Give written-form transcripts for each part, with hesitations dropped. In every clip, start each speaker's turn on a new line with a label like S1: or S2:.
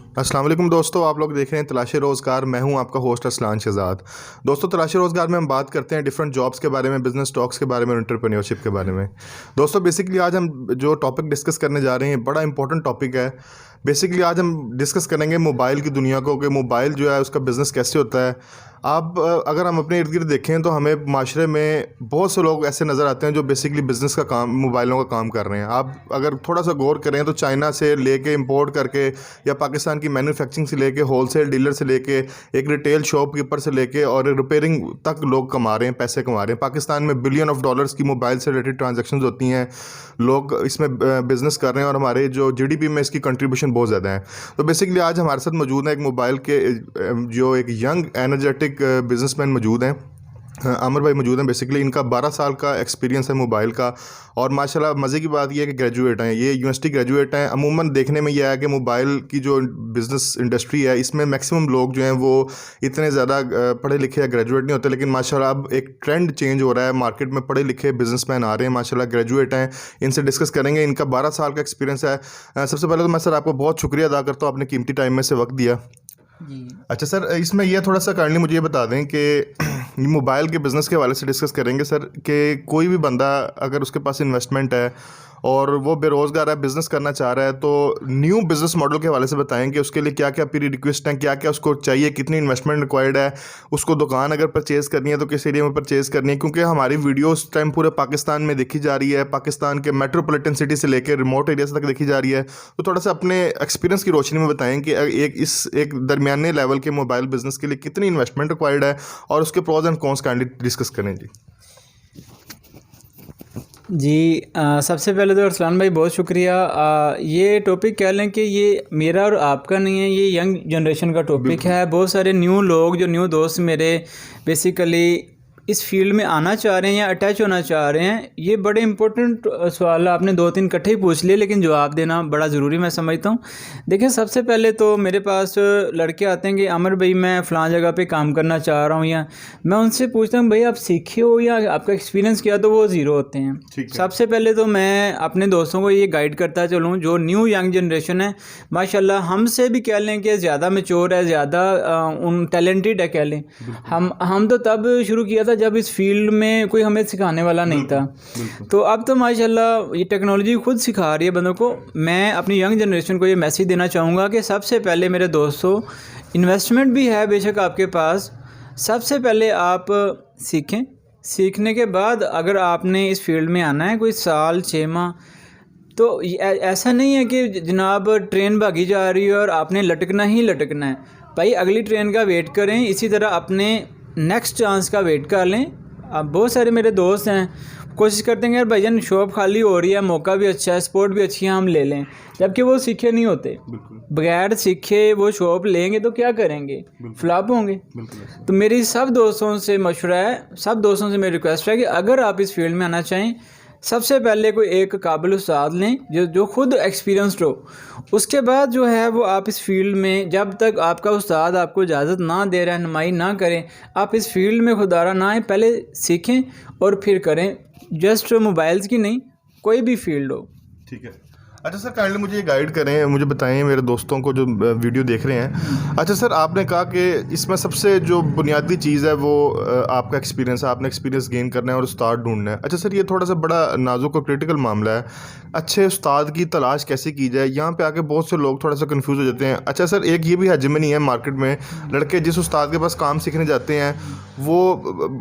S1: अस्सलाम वालेकुम दोस्तों, आप लोग देख रहे हैं तलाशी रोज़गार। मैं हूं आपका होस्ट असलान शहजाद। दोस्तों, तलाशी रोज़गार में हम बात करते हैं डिफरेंट जॉब्स के बारे में, बिजनेस टॉक्स के बारे में, एंटरप्रेन्योरशिप के बारे में। दोस्तों, बेसिकली आज हम जो टॉपिक डिस्कस करने जा रहे हैं बड़ा इंपॉर्टेंट टॉपिक है। बेसिकली आज हम डिस्कस करेंगे मोबाइल की दुनिया को, कि मोबाइल जो है उसका बिज़नेस कैसे होता है। अगर हम अपने इर्द गिर्द देखें तो हमें माशरे में बहुत से लोग ऐसे नज़र आते हैं जो बेसिकली बिज़नेस का काम, मोबाइलों का काम कर रहे हैं। आप अगर थोड़ा सा गौर करें तो चाइना से लेके इंपोर्ट करके, या पाकिस्तान की मैन्युफैक्चरिंग से लेके, होलसेल डीलर से लेके, एक रिटेल शॉपकीपर से लेके और रिपेयरिंग तक लोग कमा रहे हैं, पैसे कमा रहे हैं। पाकिस्तान में बिलियन ऑफ डॉलर्स की मोबाइल से रिलेटेड ट्रांजेक्शन होती हैं, लोग इसमें बिज़नेस कर रहे हैं और हमारे जो जीडीपी में इसकी कंट्रीब्यूशन बहुत ज़्यादा है। तो बेसिकली आज हमारे साथ मौजूद है एक मोबाइल के जो एक यंग एनर्जेटिक बिजनेसमैन मौजूद हैं, आमिर भाई मौजूद हैं। बेसिकली इनका 12 साल का एक्सपीरियंस है मोबाइल का, और माशाल्लाह मज़े की बात यह है कि ग्रेजुएट हैं, ये यूनिवर्सिटी ग्रेजुएट हैं। अमूमन देखने में यह है कि मोबाइल की जो बिज़नेस इंडस्ट्री है इसमें मैक्सिमम लोग जो हैं वो इतने ज़्यादा पढ़े लिखे या ग्रेजुएट नहीं होते, लेकिन माशाल्लाह अब एक ट्रेंड चेंज हो रहा है, मार्केट में पढ़े लिखे बिजनेसमैन आ रहे हैं, माशाल्लाह ग्रेजुएट हैं। इनसे डिस्कस करेंगे, इनका 12 साल का एक्सपीरियंस है। सबसे पहले तो मैं सर आपको बहुत शुक्रिया अदा करता हूँ, आपने कीमती टाइम में से वक्त दिया
S2: जी।
S1: अच्छा सर, इसमें यह थोड़ा सा काइंडली मुझे ये बता दें कि मोबाइल के बिज़नेस के हवाले से डिस्कस करेंगे सर, कि कोई भी बंदा अगर उसके पास इन्वेस्टमेंट है और वो बेरोज़गार है, बिज़नेस करना चाह रहा है, तो न्यू बिज़नेस मॉडल के हवाले से बताएं कि उसके लिए क्या क्या प्री रिक्वेस्ट हैं, क्या क्या उसको चाहिए, कितनी इन्वेस्टमेंट रिक्वायर्ड है, उसको दुकान अगर परचेज़ करनी है तो किस एरिया में परचेज़ करनी है। क्योंकि हमारी वीडियो उस टाइम पूरे पाकिस्तान में देखी जा रही है, पाकिस्तान के मेट्रोपॉलिटन सिटी से लेकर रिमोट एरियाज तक देखी जा रही है। तो थोड़ा सा अपने एक्सपीरियंस की रोशनी में बताएं कि एक दरमियाने लेवल के मोबाइल बिज़नेस के लिए कितनी इन्वेस्टमेंट रिक्वायर्ड है, और उसके pros and cons kindly discuss करें जी।
S2: सबसे पहले तो अरसलान भाई बहुत शुक्रिया। ये टॉपिक कह लें कि ये मेरा और आपका नहीं है, ये यंग जनरेशन का टॉपिक है। बहुत सारे न्यू लोग, जो न्यू दोस्त मेरे बेसिकली इस फील्ड में आना चाह रहे हैं या अटैच होना चाह रहे हैं। ये बड़े इंपॉर्टेंट सवाल आपने 2-3 इकट्ठे ही पूछ लिए, लेकिन जवाब देना बड़ा ज़रूरी मैं समझता हूँ। देखिए, सबसे पहले तो मेरे पास लड़के आते हैं कि आमिर भाई मैं फ़लाँ जगह पे काम करना चाह रहा हूँ, या मैं उनसे पूछता हूँ भाई आप सीखे हो या आपका एक्सपीरियंस किया, तो वो ज़ीरो होते हैं। सबसे पहले तो मैं अपने दोस्तों को ये गाइड करता चलूँ, जो न्यू यंग जनरेशन है माशाल्लाह हमसे भी कह लें कि ज़्यादा मैच्योर है, ज़्यादा उन टैलेंटेड है कह लें। हम तो तब शुरू किया था जब इस फील्ड में कोई हमें सिखाने वाला नहीं था। तो अब तो माशाल्लाह ये टेक्नोलॉजी खुद सिखा रही है बंदों को। मैं अपनी यंग जनरेशन को ये मैसेज देना चाहूँगा कि सबसे पहले मेरे दोस्तों, इन्वेस्टमेंट भी है बेशक आपके पास, सबसे पहले आप सीखें। सीखने के बाद अगर आपने इस फील्ड में आना है कोई साल 6 माह, तो ऐसा नहीं है कि जनाब ट्रेन भागी जा रही है और आपने लटकना ही लटकना है। भाई अगली ट्रेन का वेट करें, इसी तरह अपने नेक्स्ट चांस का वेट कर लें। अब बहुत सारे मेरे दोस्त हैं कोशिश करते हैं यार भाईजान शॉप खाली हो रही है, मौका भी अच्छा है, स्पोर्ट भी अच्छी है, हम ले लें, जबकि वो सीखे नहीं होते। बगैर सीखे वो शॉप लेंगे तो क्या करेंगे, फ्लॉप होंगे। तो मेरी सब दोस्तों से मशवरा है, सब दोस्तों से मेरी रिक्वेस्ट है कि अगर आप इस फील्ड में आना चाहें, सबसे पहले कोई एक काबिल उस्ताद लें जो खुद एक्सपीरियंस्ड हो। उसके बाद जो है वो आप इस फील्ड में, जब तक आपका उस्ताद आपको इजाज़त ना दे, रहनुमाई ना करें, आप इस फील्ड में खुदारा ना आए, पहले सीखें और फिर करें। जस्ट मोबाइल्स की नहीं, कोई भी फील्ड हो।
S1: ठीक है। अच्छा सर, काइंडली मुझे गाइड करें, मुझे बताएं मेरे दोस्तों को जो वीडियो देख रहे हैं। अच्छा सर, आपने कहा कि इसमें सबसे जो बुनियादी चीज़ है वो आपका एक्सपीरियंस है, आपने एक्सपीरियंस गेन करना है और उस्ताद ढूंढना है। अच्छा सर, ये थोड़ा सा बड़ा नाजुक और क्रिटिकल मामला है। अच्छे उस्ताद की तलाश कैसे की जाए, यहाँ पे आके बहुत से लोग थोड़ा सा कंफ्यूज हो जाते हैं। अच्छा सर, एक ये भी हेजेमनी है मार्केट में, लड़के जिस उस्ताद के पास काम सीखने जाते हैं वो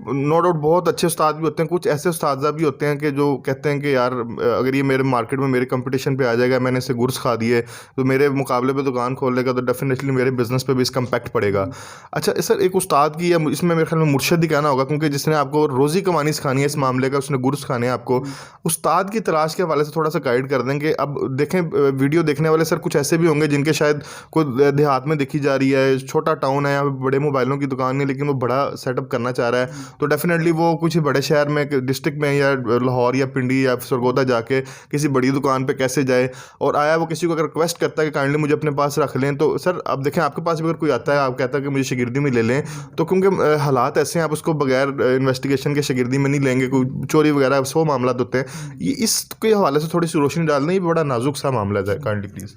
S1: नो डाउट बहुत अच्छे उस्ताद भी होते हैं, कुछ ऐसे उस्ताद भी होते हैं कि जो कहते हैं कि यार अगर ये मेरे मार्केट में मेरे कंपटीशन पे आ जाएगा, मैंने इसे गुर्स खा दिए, तो मेरे मुकाबले पे दुकान खोल लेगा, तो डेफिनेटली मेरे बिज़नेस पे भी इसका इम्पैक्ट पड़ेगा। अच्छा सर, एक उस्ताद की, या इसमें मेरे ख्याल में मुर्शद ही कहना होगा, क्योंकि जिसने आपको रोज़ी कमानी सिखानी है इस मामले का, उसने गुर्स खाने हैं आपको। उस्ताद की तलाश के हवाले से थोड़ा सा गाइड कर दें कि अब देखें वीडियो देखने वाले सर कुछ ऐसे भी होंगे जिनके शायद कोई देहात में देखी जा रही है, छोटा टाउन है, यहाँ बड़े मोबाइलों की दुकान नहीं, लेकिन वो बड़ा सेटअप करना चाह रहा है, तो डेफिनेटली वो कुछ बड़े शहर में, डिस्ट्रिक्ट में, या लाहौर या पिंडी या सरगोदा जाके किसी बड़ी दुकान पे कैसे जाए। और आया वो किसी को अगर रिक्वेस्ट करता है कि काइंडली मुझे अपने पास रख लें, तो सर अब देखें आपके पास भी अगर कोई आता है, आप कहता है कि मुझे शागिर्दी में ले लें, तो क्योंकि हालात ऐसे हैं आप उसको बगैर इन्वेस्टिगेशन के शागिर्दी में नहीं लेंगे, कोई चोरी वगैरह 100 मामला होते हैं। ये इसके हवाले से थोड़ी सी रोशनी डाल दें, ये बड़ा नाजुक सा मामला है, काइंडली प्लीज़।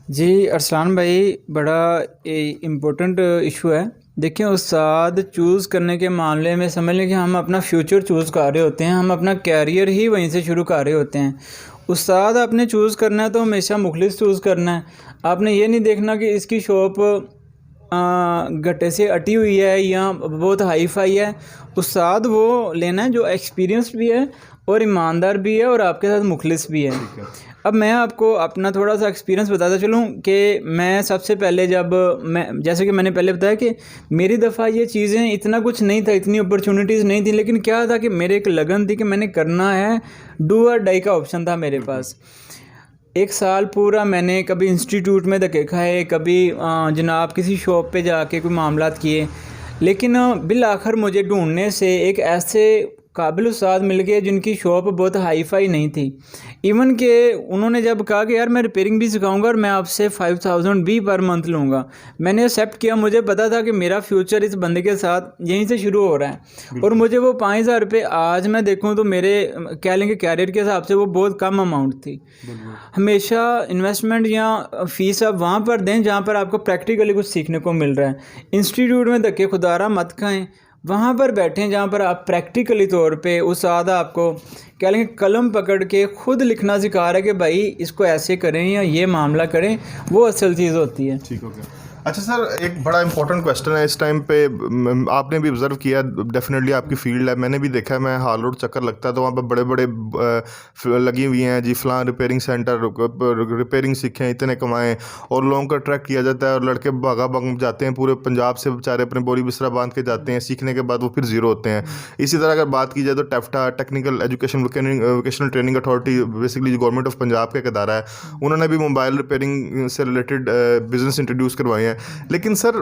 S2: जी अरसलान भाई, बड़ा इम्पोर्टेंट इशू है। देखिए, उस्ताद चूज़ करने के मामले में समझ लें कि हम अपना फ्यूचर चूज़ कर रहे होते हैं, हम अपना कैरियर ही वहीं से शुरू कर रहे होते हैं। उस्ताद आपने चूज़ करना है तो हमेशा मुखलिस चूज़ करना है। आपने ये नहीं देखना कि इसकी शॉप गट्टे से अटी हुई है या बहुत हाई फाई है। उस्ताद वो लेना है जो एक्सपीरियंस्ड भी है और ईमानदार भी है और आपके साथ मुखलिस भी है। अब मैं आपको अपना थोड़ा सा एक्सपीरियंस बताता चलूँ कि मैं सबसे पहले जैसे कि मैंने पहले बताया कि मेरी दफ़ा ये चीज़ें इतना कुछ नहीं था, इतनी अपॉर्चुनिटीज़ नहीं थी, लेकिन क्या था कि मेरे एक लगन थी कि मैंने करना है। डू और डाई का ऑप्शन था मेरे पास। एक साल पूरा मैंने कभी इंस्टीट्यूट में धक्के खाए, कभी जनाब किसी शॉप पे जाके कोई मामलात किए, लेकिन बिल आखिर मुझे ढूंढने से एक ऐसे काबिल उस्ताद मिल गए जिनकी शॉप बहुत हाई फाई नहीं थी। इवन के उन्होंने जब कहा कि यार मैं रिपेयरिंग भी सिखाऊंगा और मैं आपसे 5000 भी पर मंथ लूँगा, मैंने एक्सेप्ट किया। मुझे पता था कि मेरा फ्यूचर इस बंदे के साथ यहीं से शुरू हो रहा है और मुझे वो 5000 रुपये आज मैं देखूँ तो मेरे कह लेंगे कैरियर के हिसाब से वो बहुत कम अमाउंट थी। हमेशा इन्वेस्टमेंट या फ़ीस आप वहाँ पर दें जहाँ पर आपको प्रैक्टिकली कुछ सीखने को मिल रहा है। इंस्टीट्यूट में धक्के खुदारा मत खाएँ, वहाँ पर बैठें जहाँ पर आप प्रैक्टिकली तौर पे उस्ताद आपको कह लेंगे कलम पकड़ के खुद लिखना सिखा रहा है कि भाई इसको ऐसे करें या ये मामला करें, वो असल चीज़ होती है।
S1: ठीक हो गया। अच्छा सर, एक बड़ा इंपॉर्टेंट क्वेश्चन है इस टाइम पे। आपने भी ऑब्जर्व किया, डेफिनेटली आपकी फील्ड है, मैंने भी देखा है। मैं हाल रोड चक्कर लगता है तो वहाँ पे बड़े बड़े लगी हुई हैं जी, फलां रिपेयरिंग सेंटर, रिपेयरिंग सीखें इतने कमाएं, और लोगों का ट्रैक किया जाता है और लड़के भागा भाग जाते हैं पूरे पंजाब से, बेचारे अपने बोरी बिस्तरा बांध के जाते हैं। सीखने के बाद वो फिर ज़ीरो होते हैं। इसी तरह अगर बात की जाए तो taffeta, technical education vocational training authority, basically जो गवर्नमेंट ऑफ पंजाब का एक अदारा है, उन्होंने भी मोबाइल रिपेयरिंग से रिलेटेड बिजनेस इंट्रोड्यूस करवाए हैं। लेकिन सर,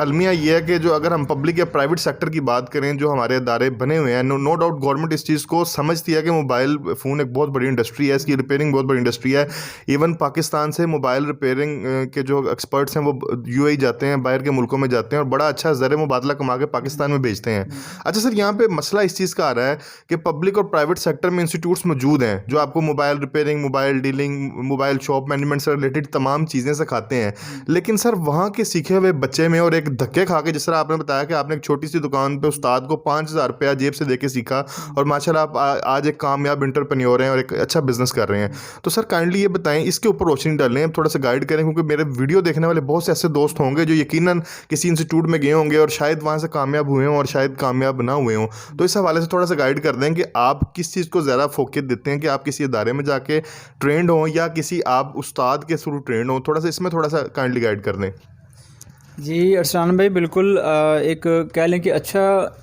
S1: अलमिया ये है कि जो अगर हम पब्लिक या प्राइवेट सेक्टर की बात करें, जो हमारे अदारे बने हुए हैं, नो डाउट गवर्नमेंट इस चीज़ को समझती है कि मोबाइल फ़ोन एक बहुत बड़ी इंडस्ट्री है, इसकी रिपेयरिंग बहुत बड़ी इंडस्ट्री है। इवन पाकिस्तान से मोबाइल रिपेयरिंग के जो एक्सपर्ट्स हैं वो यूएई जाते हैं, बाहर के मुल्कों में जाते हैं और बड़ा अच्छा ज़र मुबादला कमा के पाकिस्तान में भेजते हैं। अच्छा सर, यहाँ पे मसला इस चीज़ का आ रहा है कि पब्लिक और प्राइवेट सेक्टर में इंस्टीट्यूट्स मौजूद हैं जो आपको mobile repairing, mobile dealing, mobile shop management से रिलेटेड तमाम चीज़ें सिखाते हैं, लेकिन सर वहाँ के सीखे हुए बच्चे में और एक धक्के खा के, जिस तरह आपने बताया कि आपने एक छोटी सी दुकान पे उस्ताद को 5000 रुपया जेब से देके सीखा और माशाल्लाह आप आज एक कामयाब एंटरप्रेन्योर हैं और एक अच्छा बिजनेस कर रहे हैं। तो सर काइंडली ये बताएं, इसके ऊपर रोशनी डालें, थोड़ा सा गाइड करें, क्योंकि मेरे वीडियो देखने वाले बहुत से ऐसे दोस्त होंगे जो यकीनन किसी इंस्टीट्यूट में गए होंगे और शायद वहाँ से कामयाब हुए हों और शायद कामयाब ना हुए हों। तो इस हवाले से थोड़ा सा गाइड कर दें कि आप किस चीज़ को ज़्यादा फोकस देते हैं, कि आप किसी इदारे में जाके ट्रेंड हों या किसी आप उस्ताद के थ्रू ट्रेंड हों। थोड़ा सा इसमें थोड़ा सा काइंडली गाइड कर दें।
S2: जी अरसलान भाई, बिल्कुल एक कह लें कि अच्छा,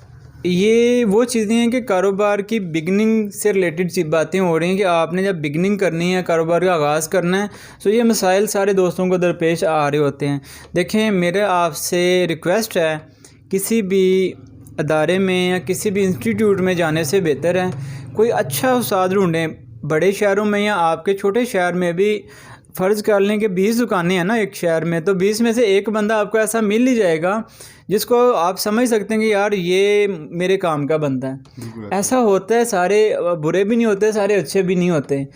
S2: ये वो चीज़ें हैं कि कारोबार की बिगनिंग से रिलेटेड बातें हो रही हैं कि आपने जब बिगनिंग करनी है, कारोबार का आगाज़ करना है, तो ये मसाइल सारे दोस्तों को दरपेश आ रहे होते हैं। देखें, मेरे आपसे रिक्वेस्ट है, किसी भी अदारे में या किसी भी इंस्टीट्यूट में जाने से बेहतर है कोई अच्छा उस्ताद ढूंढें। बड़े शहरों में या आपके छोटे शहर में भी फ़र्ज़ कर लें कि 20 दुकानें हैं ना एक शहर में, तो 20 में से एक बंदा आपको ऐसा मिल ही जाएगा जिसको आप समझ सकते हैं कि यार ये मेरे काम का बंदा है। ऐसा होता है, सारे बुरे भी नहीं होते, सारे अच्छे भी नहीं होते।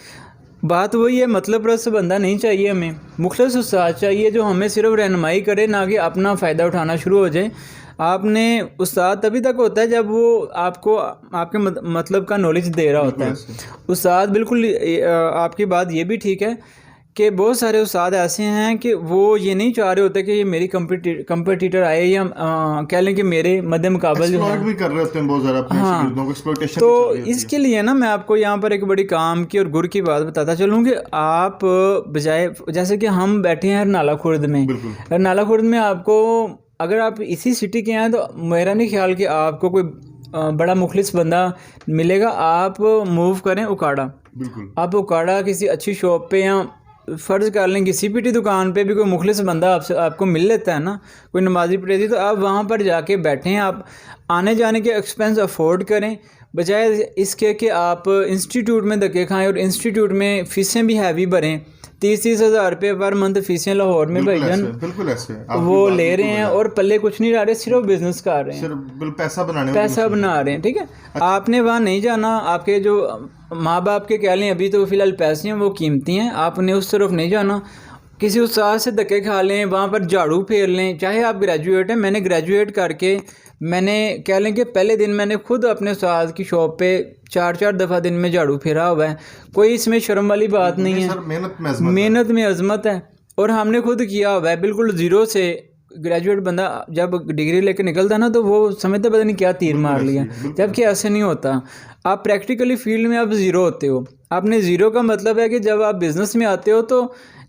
S2: बात वही है, मतलब परस्त बंदा नहीं चाहिए, हमें मुखलिस उस्ताद चाहिए जो हमें सिर्फ रहनुमाई करे, ना कि अपना फ़ायदा उठाना शुरू हो जाए। आपने उस्ताद तभी तक होता है जब वो आपको आपके मतलब का नॉलेज दे रहा होता है। उस्ताद बिल्कुल, आपकी बात ये भी ठीक है कि बहुत सारे उस्ताद ऐसे हैं कि वो ये नहीं चाह रहे होते कि ये मेरी कंपटीटर आए या कह लें कि मेरे मद्दे मुकाबल जो है
S1: भी कर रहे होते हैं बहुत ज़्यादा अपने शागिर्दों को एक्सप्लॉयटेशन।
S2: तो इसके लिए ना मैं आपको यहाँ पर एक बड़ी काम की और गुर की बात बताता चलूँ कि आप बजाय, जैसे कि हम बैठे हैं हरनाला खुर्द में, हरनाला खुर्द में आपको, अगर आप इसी सिटी के हैं तो मेरा नहीं ख्याल कि आपको कोई बड़ा मुखलिस बंदा मिलेगा। आप मूव करें उकाड़ा, आप उकाड़ा किसी अच्छी शॉप पे या फ़र्ज़ कर लें किसी भी दुकान पे भी कोई मुखलिस बंदा आपको मिल लेता है ना, कोई नमाजी पढ़ेगी, तो आप वहाँ पर जाके बैठें। आप आने जाने के एक्सपेंस अफोर्ड करें, बजाय इसके कि आप इंस्टीट्यूट में धक्के खाएं और इंस्टीट्यूट में फ़ीसें भी हैवी भरें। 30-30 हज़ार रुपये पर मंथ फ़ीसें लाहौर में भाईजान
S1: बिल्कुल ऐसे
S2: वो ले रहे हैं और पल्ले कुछ नहीं ला रहे, सिर्फ बिजनेस कर रहे हैं,
S1: सिर्फ पैसा
S2: बना रहे हैं। ठीक है, आपने वहाँ नहीं जाना। आपके जो माँ बाप के कह लें अभी तो फ़िलहाल पैसे हैं वो कीमती हैं, आपने उस तरफ नहीं जाना। किसी उस्ताद से धक्के खा लें, वहाँ पर झाड़ू फेर लें, चाहे आप ग्रेजुएट हैं। मैंने ग्रेजुएट करके मैंने कह लें कि पहले दिन मैंने खुद अपने उस्ताद की शॉप पे 4-4 दफ़ा दिन में झाड़ू फेरा हुआ है। कोई इसमें शर्म वाली बात नहीं है,
S1: सर
S2: मेहनत में अजमत है। और हमने खुद किया हुआ है बिल्कुल ज़ीरो से। ग्रेजुएट बंदा जब डिग्री लेके निकलता ना तो वो समझता पता नहीं क्या तीर मार लिया, जबकि ऐसे नहीं होता। आप प्रैक्टिकली फील्ड में आप ज़ीरो होते हो। आपने ज़ीरो का मतलब है कि जब आप बिज़नेस में आते हो तो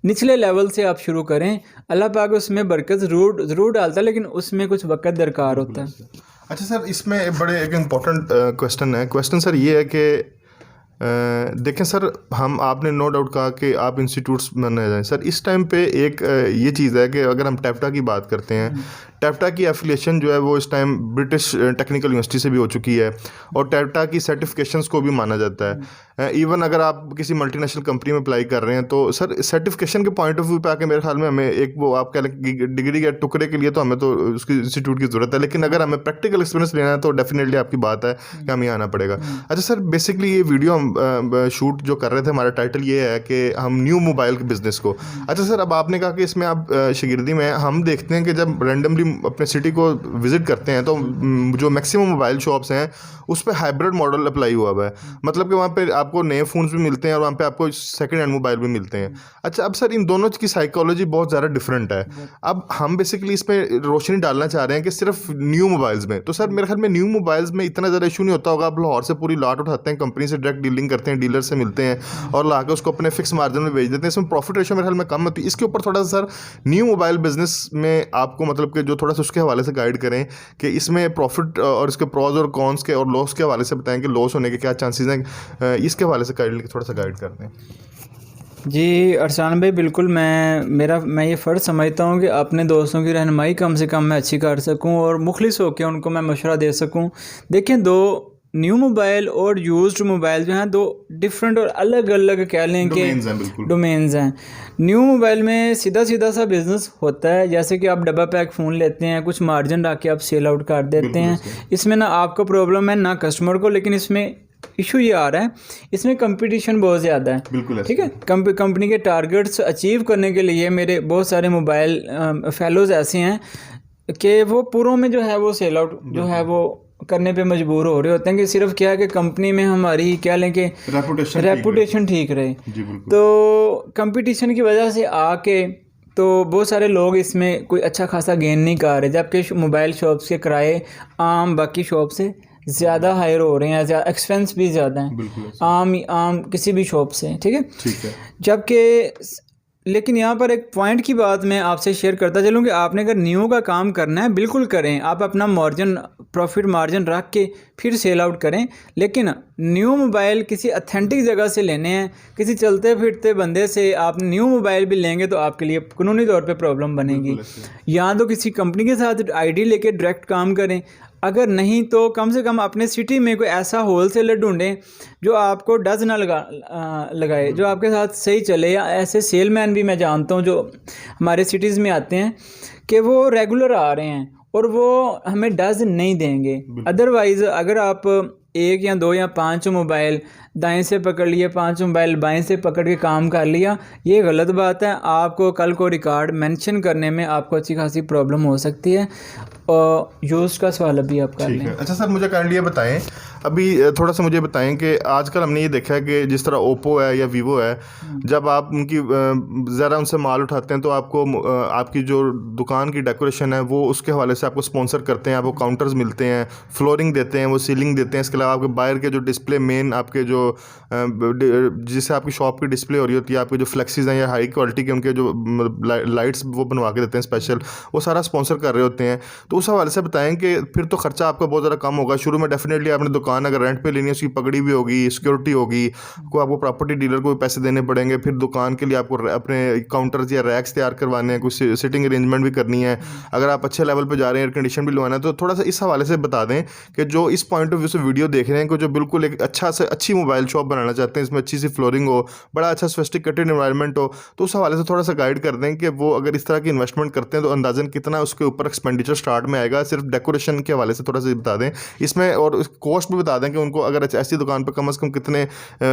S2: निचले लेवल से आप शुरू करें। अल्लाह पाक उसमें बरकत ज़रूर डालता है, लेकिन उसमें कुछ वक्त दरकार होता है।
S1: अच्छा सर, इसमें एक इम्पोर्टेंट क्वेश्चन सर ये है कि देखें सर, हम आपने नो डाउट कहा कि आप इंस्टीट्यूट्स बनने जाएं सर। इस टाइम पे एक ये चीज़ है कि अगर हम टैफ्टा की बात करते हैं, टैफ्टा की एफिलिएशन जो है वो इस टाइम ब्रिटिश टेक्निकल यूनिवर्सिटी से भी हो चुकी है और टैफ्टा की सर्टिफिकेशंस को भी माना जाता है। इवन अगर आप किसी मल्टीनेशनल कंपनी में अप्लाई कर रहे हैं तो सर सर्टिफिकेशन के पॉइंट ऑफ व्यू पे आके मेरे ख्याल में हमें एक वो आप कह लें डिग्री के टुकड़े के लिए तो हमें तो उसकी इंस्टीट्यूट की ज़रूरत है, लेकिन अगर हमें प्रैक्टिकल एक्सपीरियंस लेना है तो डेफिनेटली आपकी बात है कि हमें आना पड़ेगा। अच्छा सर, बेसिकली ये वीडियो हम शूट जो कर रहे थे, हमारा टाइटल ये है कि हम न्यू मोबाइल के बिज़नेस को। अच्छा सर, अब आपने कहा कि इसमें आप शागिर्दी में हम देखते हैं कि जब रैंडमली अपने सिटी को विज़िट करते हैं तो जो मैक्सिमम मोबाइल शॉप्स हैं उस पर हाइब्रिड मॉडल अप्लाई हुआ है। मतलब कि वहाँ पे आपको नए फ़ोन्स भी मिलते हैं और वहाँ पे आपको सेकंड हैंड मोबाइल भी मिलते हैं। अच्छा, अब सर इन दोनों की साइकोलॉजी बहुत ज़्यादा डिफरेंट है। अब हम बेसिकली इस पर रोशनी डालना चाह रहे हैं कि सिर्फ न्यू मोबाइल्स में, तो सर मेरे ख्याल में न्यू मोबाइल्स में इतना ज़्यादा इशू नहीं होता होगा। आप लाहौर से पूरी लॉट उठाते हैं, कंपनी से डायरेक्ट डीलिंग करते हैं, डीलर से मिलते हैं और ला के उसको अपने फिक्स मार्जिन में बेच देते हैं। इसमें प्रॉफिट रेशो मेरे ख्याल में कम होती है। इसके ऊपर थोड़ा सा सर न्यू मोबाइल बिजनेस में आपको मतलब कि जो थोड़ा सा उसके हवाले से गाइड करें कि इसमें प्रॉफिट और इसके प्रॉज और कॉन्स के और लॉस के हवाले से बताएं कि लॉस होने के क्या चांसेस हैं, इसके हवाले से थोड़ा सा गाइड कर दें।
S2: जी अरसान भाई, बिल्कुल मैं ये फ़र्ज़ समझता हूँ कि अपने दोस्तों की रहनुमाई कम से कम मैं अच्छी कर सकूँ और मुखलिस होकर उनको मैं मशवरा दे सकूँ। देखें, दो न्यू मोबाइल और यूज्ड मोबाइल जो हैं दो डिफरेंट और अलग अलग कह लें कि डोमेन्स हैं। न्यू मोबाइल में सीधा सा बिज़नेस होता है, जैसे कि आप डब्बा पैक फ़ोन लेते हैं, कुछ मार्जिन रख के आप सेल आउट कर देते हैं। इसमें ना आपको प्रॉब्लम है ना कस्टमर को, लेकिन इसमें इशू ये आ रहा है, इसमें कंपटीशन बहुत ज़्यादा है। ठीक है, कंपनी के टारगेट्स अचीव करने के लिए मेरे बहुत सारे मोबाइल फेलोज़ ऐसे हैं कि वो पूरों में जो है वो सेल आउट जो है वो करने पे मजबूर हो रहे होते हैं कि सिर्फ क्या है कि कंपनी में हमारी क्या लें कि रेपुटेशन ठीक रहे। तो कंपटीशन की वजह से आके तो बहुत सारे लोग इसमें कोई अच्छा खासा गेन नहीं कर रहे, जबकि मोबाइल शॉप्स के किराए आम बाकी शॉप से ज़्यादा हायर हो रहे हैं, ज़्यादा एक्सपेंस भी ज़्यादा हैं आम किसी भी शॉप से। ठीक है, जबकि लेकिन यहाँ पर एक पॉइंट की बात मैं आपसे शेयर करता चलूँ कि आपने अगर न्यू का काम करना है बिल्कुल करें, आप अपना प्रॉफिट मार्जिन रख के फिर सेल आउट करें। लेकिन न्यू मोबाइल किसी ऑथेंटिक जगह से लेने हैं, किसी चलते फिरते बंदे से आप न्यू मोबाइल भी लेंगे तो आपके लिए कानूनी तौर पे प्रॉब्लम बनेगी। या तो किसी कंपनी के साथ आईडी लेके डायरेक्ट काम करें, अगर नहीं तो कम से कम अपने सिटी में कोई ऐसा होलसेलर ढूंढें जो आपको डज ना लगाए, जो आपके साथ सही चले। या ऐसे सेलमैन भी मैं जानता हूँ जो हमारे सिटीज़ में आते हैं कि वो रेगुलर आ रहे हैं और वो हमें डज नहीं देंगे। अदरवाइज़ अगर आप 1 या 2 या 5 मोबाइल दाएं से पकड़ लिए, 5 मोबाइल बाएं से पकड़ के काम कर लिया, ये गलत बात है। आपको कल को रिकॉर्ड मेंशन करने में आपको अच्छी खासी प्रॉब्लम हो सकती है। और यूज़ का सवाल अभी आप कर लें।
S1: अच्छा सर, मुझे काइंडली ये बताएं, अभी थोड़ा सा मुझे बताएं कि आजकल हमने ये देखा है कि जिस तरह ओप्पो है या वीवो है, जब आप उनकी ज़रा उनसे माल उठाते हैं तो आपको आपकी जो दुकान की डेकोरेशन है वो उसके हवाले से आपको स्पॉन्सर करते हैं, आपको काउंटर्स मिलते हैं, फ्लोरिंग देते हैं, वो सीलिंग देते हैं। इसके अलावा आपके बाहर के जो डिस्प्ले मेन आपके जो जिससे आपकी शॉप की डिस्प्ले हो रही होती है, आपके जो फ्लेक्सीज हैं या हाई क्वालिटी के उनके जो लाइट्स वो बनवा के देते हैं स्पेशल, वो सारा स्पॉन्सर कर रहे होते हैं। तो उस हवाले से बताएं कि फिर तो खर्चा आपका बहुत ज़्यादा कम होगा। शुरू में डेफिनेटली आपने दुकान अगर रेंट पे लेनी है, उसकी पगड़ी भी होगी, सिक्योरिटी होगी, को आपको प्रॉपर्टी डीलर को भी पैसे देने पड़ेंगे, फिर दुकान के लिए आपको अपने काउंटर्स या रैक्स तैयार करवाने हैं, कुछ सिटिंग अरेंजमेंट भी करनी है। अगर आप अच्छे लेवल पर जा रहे हैं, एयर कंडीशन भी लगवाना है, तो थोड़ा सा इस हवाले से बता दें कि जो इस पॉइंट ऑफ व्यू से वीडियो देख रहे हैं कि जो बिल्कुल एक अच्छी मोबाइल शॉप बनाना चाहते हैं, इसमें अच्छी सी फ्लोरिंग हो, बड़ा अच्छा सोफिस्टिकेटेड एनवायरनमेंट हो, तो उस हवाले से थोड़ा सा गाइड कर दें कि वो अगर इस तरह की इन्वेस्टमेंट करते हैं तो अंदाजन कितना उसके ऊपर एक्सपेंडिचर स्टार्ट में आएगा। सिर्फ डेकोरेशन के हवाले से थोड़ा सा बता दें इसमें, और कॉस्ट भी बता दें कि उनको अगर ऐसी दुकान पर कम से कम कितने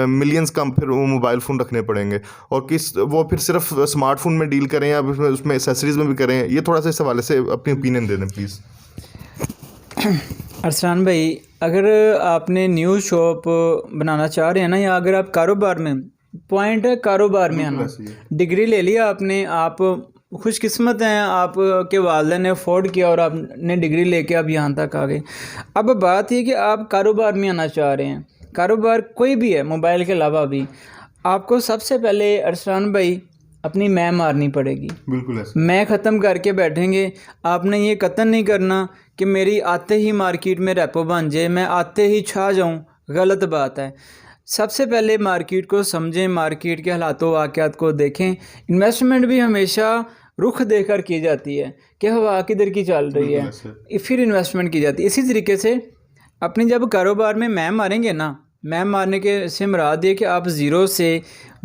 S1: मिलियंस कम फिर वो मोबाइल फ़ोन रखने पड़ेंगे, और किस वो फिर सिर्फ स्मार्टफोन में डील करें या उसमें एसेसरीज़ में भी करें, ये थोड़ा सा इस हवाले से अपनी ओपिनियन दे दें प्लीज़।
S2: अरसलान भाई, अगर आपने न्यू शॉप बनाना चाह रहे हैं ना, या अगर आप कारोबार में, पॉइंट है कारोबार में आना। डिग्री ले लिया आपने, आप खुशकिस्मत हैं, आप के वालिदैन ने अफोर्ड किया और आपने डिग्री लेके आप यहाँ तक आ गए। अब बात ये कि आप कारोबार में आना चाह रहे हैं, कारोबार कोई भी है मोबाइल के अलावा भी, आपको सबसे पहले अरसलान भाई अपनी मैं मारनी पड़ेगी।
S1: बिल्कुल ऐसा।
S2: मैं ख़त्म करके बैठेंगे। आपने ये कतन नहीं करना कि मेरी आते ही मार्केट में रेपो बन जाए, मैं आते ही छा जाऊं, गलत बात है। सबसे पहले मार्केट को समझें, मार्केट के हालातों वाक़यात को देखें। इन्वेस्टमेंट भी हमेशा रुख देकर की जाती है कि हवा किधर की चल रही है, फिर इन्वेस्टमेंट की जाती है। इसी तरीके से अपनी जब कारोबार में मैं मारेंगे ना, मैं मारने के से मुराद ये कि आप ज़ीरो से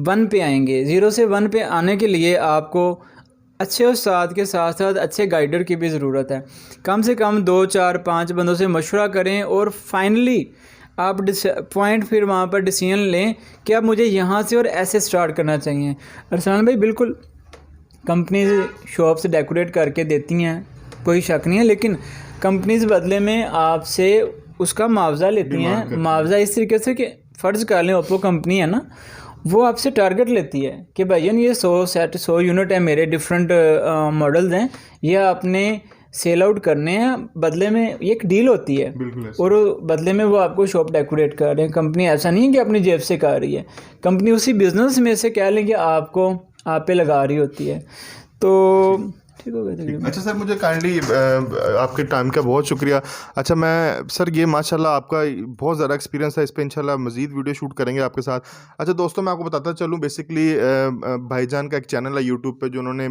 S2: 1 पे आएंगे। ज़ीरो से 1 पे आने के लिए आपको अच्छे उस्ताद के साथ साथ अच्छे गाइडर की भी ज़रूरत है। कम से कम 2, 4, 5 बंदों से मशवरा करें और फाइनली आप पॉइंट फिर वहाँ पर डिसीजन लें कि अब मुझे यहाँ से और ऐसे स्टार्ट करना चाहिए। अरसलान भाई, बिल्कुल कंपनीज शॉप से डेकोरेट करके देती हैं, कोई शक नहीं है, लेकिन कंपनीज बदले में आपसे उसका मुआवजा लेती हैं। मुआवजा इस तरीके से कि फ़र्ज़ कर लें ओप्पो कंपनी है ना, वो आपसे टारगेट लेती है कि भाईजान ये 100 यूनिट है मेरे, डिफरेंट मॉडल्स हैं, ये आपने सेल आउट करने हैं, बदले में ये एक डील होती है और बदले में वो आपको शॉप डेकोरेट कर रहे हैं। कंपनी ऐसा नहीं है कि अपनी जेब से कर रही है, कंपनी उसी बिज़नेस में से कह लें कि आपको आप पे लगा रही होती है। तो ठीक हो गया तकरीबन।
S1: अच्छा सर, मुझे काइंडली आपके टाइम का बहुत शुक्रिया। अच्छा मैं सर, ये माशाल्लाह आपका बहुत ज़्यादा एक्सपीरियंस है, इस पे इंशाल्लाह मज़ीद वीडियो शूट करेंगे आपके साथ। अच्छा दोस्तों, मैं आपको बताता चलूँ, बेसिकली भाईजान का एक चैनल है यूट्यूब पे जो उन्होंने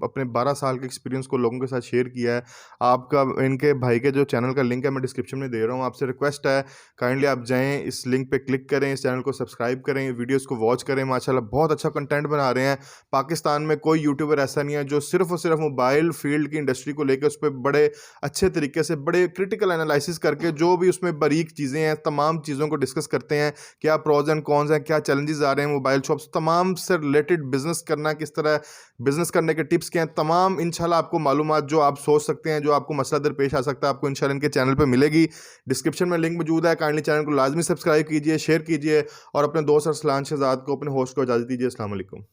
S1: अपने 12 साल के एक्सपीरियंस को लोगों के साथ शेयर किया है। आपका इनके भाई के जो चैनल का लिंक है मैं डिस्क्रिप्शन में दे रहा हूँ, आपसे रिक्वेस्ट है काइंडली आप जाएँ, इस लिंक पर क्लिक करें, इस चैनल को सब्सक्राइब करें, वीडियोज़ को वॉच करें। माशाल्लाह बहुत अच्छा कंटेंट बना रहे हैं। पाकिस्तान में कोई यूट्यूबर ऐसा नहीं है जो सिर्फ और सिर्फ मोबाइल फील्ड की इंडस्ट्री को लेकर उस पर बड़े अच्छे तरीके से, बड़े क्रिटिकल एनालिसिस करके जो भी उसमें बारीक चीज़ें हैं, तमाम चीज़ों को डिस्कस करते हैं। क्या प्रोज एंड कॉन्स हैं, क्या चैलेंजेस आ रहे हैं मोबाइल शॉप्स, तमाम से रिलेटेड बिजनेस करना, किस तरह बिजनेस करने के टिप्स क्या हैं, तमाम इंशाल्लाह आपको मालूमात जो आप सोच सकते हैं, जो आपको मसला दरपेश आ सकता है, आपको इंशाल्लाह इनके चैनल पर मिलेगी। डिस्क्रिप्शन में लिंक मौजूद है, काइंडली चैनल को लाजमी सब्सक्राइब कीजिए, शेयर कीजिए और अपने दोस्त अरसलान शहजाद को, अपने होस्ट को इजाज़त दीजिए। अस्सलाम वालेकुम।